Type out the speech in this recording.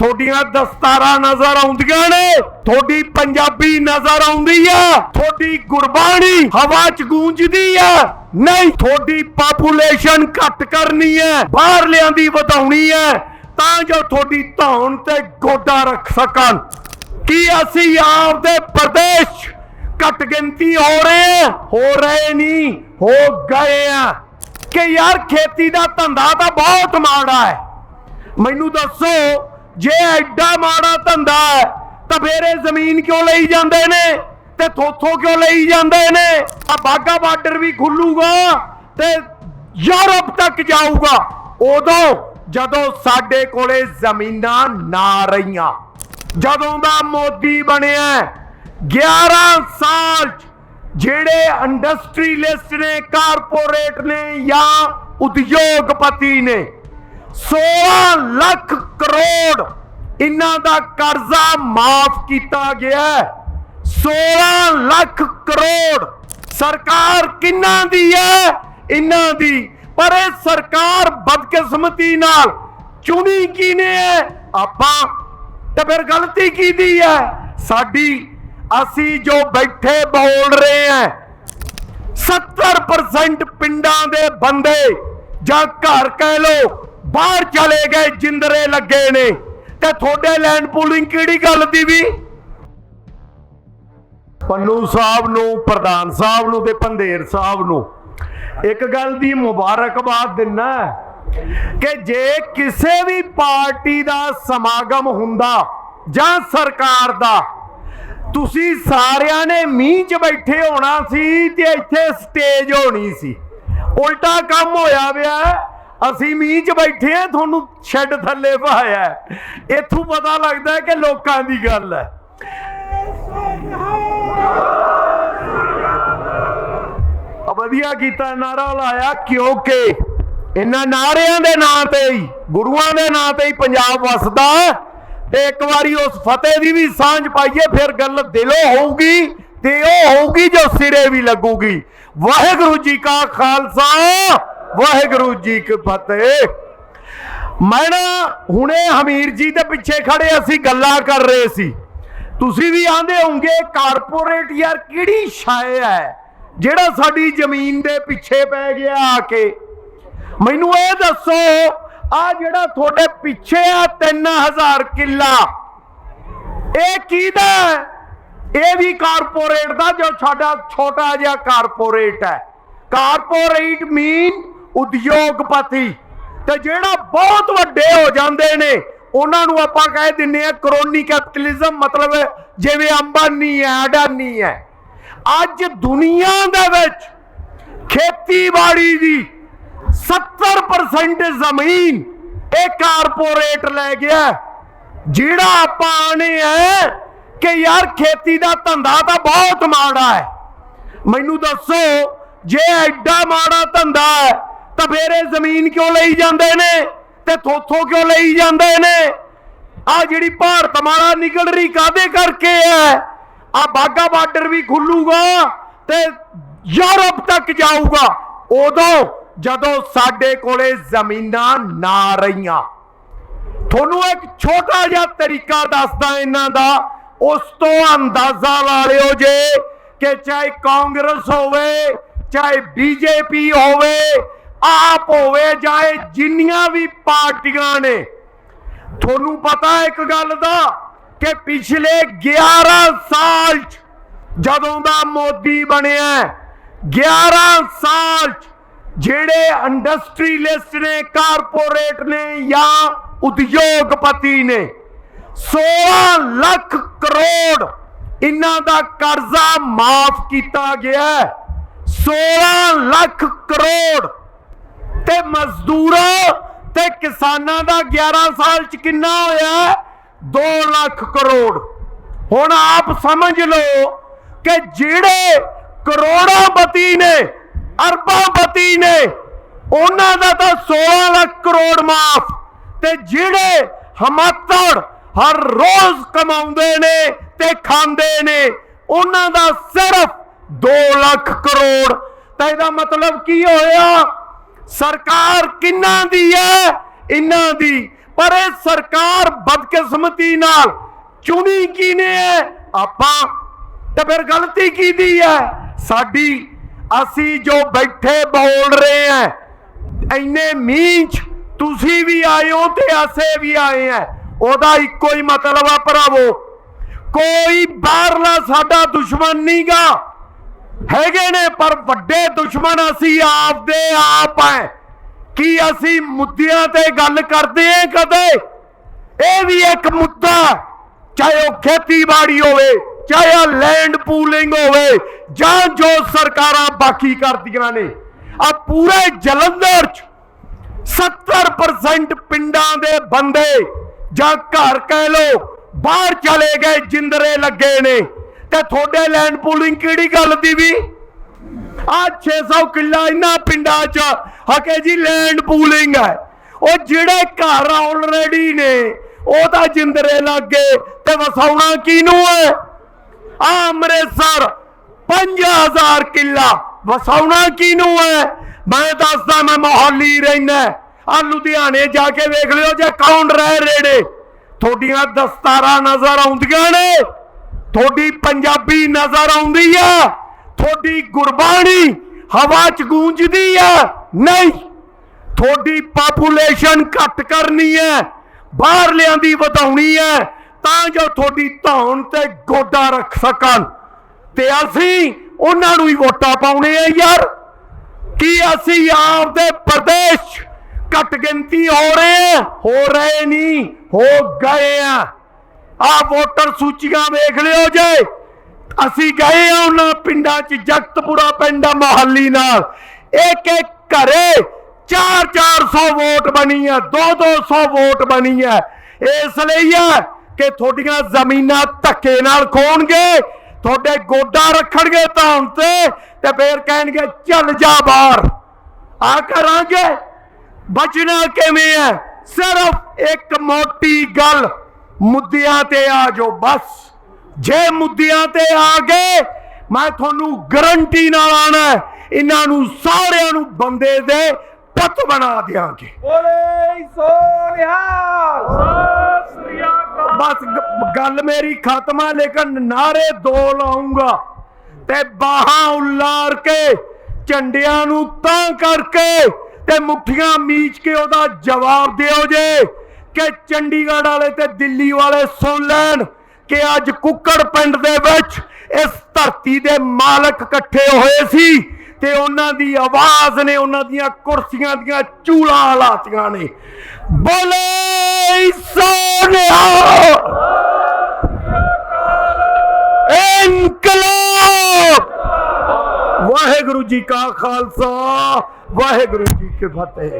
थोड़ियां दस्तारा नजर आउंदियां ने, थोड़ी पंजाबी नजर आउंदी है, थोड़ी गुरबाणी हवा च गूंजदी है। नहीं, थोड़ी पॉपुलेशन घट करनी है, बाहरलियां दी वधाउणी है तां जो थोड़ी धौन ते गोडा रख सकन। कि असी आपदे प्रदेश घट गिनती हो रहे नहीं, हो गए हैं। कि यार खेती दा धंधा तो बहुत माड़ा है। मैनू दसो, जे एडा माड़ा धंधा है तो फिर जमीन क्यों लई जांदे ने ते थोथों क्यों लई जांदे ने? बाघा बार्डर भी खुलूगा ते यूरोप तक जाऊगा उदों जदों साडे कोले जमीनां ना रहियां। जदों दा मोदी बनिया 11 साल जेड़े इंडस्ट्रीलिस्ट ने, कारपोरेट ने या उद्योगपति ने 16 लाख करोड़ इन्हां दा कर्जा माफ किया गया। 16 लाख करोड़ सरकार किन्ना दी है? इन्हां दी। पर यह सरकार बदकिस्मती नाल चुनी किने है? आपां। तो फिर गलती की दी है साडी? असी जो बैठे बोल रहे हैं 70% पिंडां दे बंदे जां घर कह लो बाहर चले गए, जिंदरे लगे ने, ते थोड़े लैंड पूलिंग किहड़ी गल दी भी? पन्नू साहब नूं, प्रधान साहब नूं ते पंधेर साहब नूं एक गल दी मुबारकबाद दिना कि जे किसी भी पार्टी दा समागम हुंदा जां सरकार दा, तुसी सारियां ने मींह च बैठे होना सी ते इत्थे स्टेज होनी सी। उल्टा काम होया पिया। असी मींह च बैठे हैं, थोनू शैड थल्ले पाया। इत्थों पता लगता है कि लोकां दी गल है। वधिया कीता नारा लाया, क्योंकि इन्हां नारियां दे नां ते ही, गुरुआं दे नां ते ही पंजाब वसदा। एक बारी उस फतेह की भी सांझ पाइए, फिर गल दिलों होगी ते ओ होगी जो सिरे भी लगूगी। वाहिगुरू जी का खालसा, वाहिगुरू जी की फतेह। मैं ना हुणे हमीर जी के पिछे खड़े असी गल्लां कर रहे सी, तुसी भी आंदे होंगे कारपोरेट यार किहड़ी शाय है जेड़ा साडी जमीन दे पिछे पै गया आके। मैनू ये दसो, आ जेड़ा थोड़े पिछे आ 3000 किला, ये किहदा है? ये भी कारपोरेट दा, जो साडा छोटा जिहा कारपोरेट है। कारपोरेट मीन उद्योगपति, ते जेड़ा बहुत वड्डे हो जांदे ने उन्हां नूं आपां कह दिंदे आ क्रोनी कैपिटलिज्म, मतलब जिवें अंबानी है, अडानी है। अज दुनिया दे विच खेतीबाड़ी दी 70% जमीन एक कारपोरेट लै गया। जिहड़ा आपां आने है कि यार खेती दा धंधा तो बहुत माड़ा है। मैनू दसो, जे एडा माड़ा धंधा है तो फिर जमीन क्यों लई जांदे ने ते थोथों क्यों लई जांदे ने? आ जिहड़ी भारत माड़ा निकल रही कादे करके है? आ बाघा बार्डर भी खुलूगा ते यूरोप तक जाऊगा उदों जदों साडे कोले जमीनां ना रहियां। थोनू एक छोटा जिहा तरीका दसदा इन्हां दा, उस तो अंदाजा ला लिओ जे कि चाहे कांग्रेस होवे, चाहे बीजेपी होवे, आप होवे, चाहे जिन्नियां भी पार्टियां ने, थोनू पता एक गल दा कि पिछले 11 साल जदों दा मोदी बनिया 11 साल जेड़े इंडस्ट्रीलिस्ट ने, कारपोरेट ने या उद्योगपति ने 16 लाख करोड़ इन्हां दा कर्जा माफ किया गया। 16 लाख करोड़ ते मजदूरों ते किसानां दा 11 साल च किन्ना होया? 2 लाख करोड़। हुण आप समझ लो कि जेड़े करोड़ापति ने, अरबापति ने, उन्हां दा तां 16 लाख करोड़ माफ, ते जेड़े हमातड़ हर रोज कमाउंदे ने ते खांदे ने उन्हां दा सिर्फ 2 लाख करोड़। तां इहदा मतलब की होया? सरकार किन्ना दी है? इन्हां दी। पर ये सरकार बदकिस्मती नाल चुनी कीने है? आपां। तो फिर गलती की दी है साडी? असी जो बैठे बोल रहे हैं इन्ने मींच तुसी भी आए हो ते असे भी आए हैं, ओदा इक्को ही मतलब है भरावो। कोई बाहरला साडा दुश्मन नहीं गा, हैगे ने पर वड्डे दुश्मन असी आप दे आप हैं। कि असी मुद्दियां ते गल करते हैं कदे? ये भी एक मुद्दा, चाहे वह खेतीबाड़ी होवे, चाहे लैंड पूलिंग होवे, जां जो सरकारां बाकी करदियां ने। अब पूरे जलंधर 70% पिंडां दे बंदे जां घर कह लो बाहर चले गए, जिंदरे लगे ने, ते थोड़े लैंड पूलिंग किहड़ी गल दी भी? आज 600 किला इन्हां पिंडां च हके जी लैंड पूलिंग है। वो जिहड़े घर ऑलरेडी ने वो तां जिंदरे लग गए, ते वसाउणा किनू है? अमृतसर 5000 किला वसाउणा किनू है? मैं दसदा, मैं मोहाली रहना, आ लुधियाने जाके वेख लियो जे कौन रह रेड़े। थोड़ियां दस्तारा नजर आउंदियां ने, थोड़ी पंजाबी नजर आउंदी है, थोड़ी गुरबाणी हवा च गूंजदी है? नहीं। थोड़ी पॉपुलेशन घट करनी है, बाहर लियांदी वधाउणी है, तां जो थोड़ी धौन ते गोडा रख सकन, ते असीं उन्हां नूं ही वोटां पाउणे आ यार। कि असीं आपदे प्रदेश घट गिनती हो रहे हैं? हो रहे नहीं, हो गए हैं। आ वोटर सूचियां वेख लियो जे, असी गए हैं उन्हां पिंडां च, जगतपुरा पिंड मोहाली नाल एक एक घरे 400 वोट बनी है, 200 वोट बनी है। इसलिए है कि थोड़ियां जमीनां धक्के नाल खोणगे, थोड़े गोडा रखणगे धौन ते फिर कहणगे चल जा बाहर। आ करांगे, बचना किवें है? सिर्फ एक मोटी गल, मुद्दियां ते आ जाओ बस। जे मुद्दियां ते आ गए, मैं थोनू गारंटी नाल आना इन्हां नू सारियां नू बंदे दे पुत बना देंगे। बस गल मेरी खत्म है, लेकिन नारे दो लाऊंगा ते बाहां उल्लार के झंडियां नू तां करके ते मुठियां मीच के ओदा जवाब दिओ जे कि चंडीगढ़ वाले ते दिल्ली वाले सुन लैन कि अज कुक्कड़ पिंड दे विच इस धरती दे मालक इकट्ठे होए सी ते उन्हां दी आवाज ने उन्हां दियां कुर्सियां दियां चूलां लातियां ने। बोले सोनिया इनकलाब। वाहेगुरु जी का खालसा, वाहेगुरु जी की फतेह।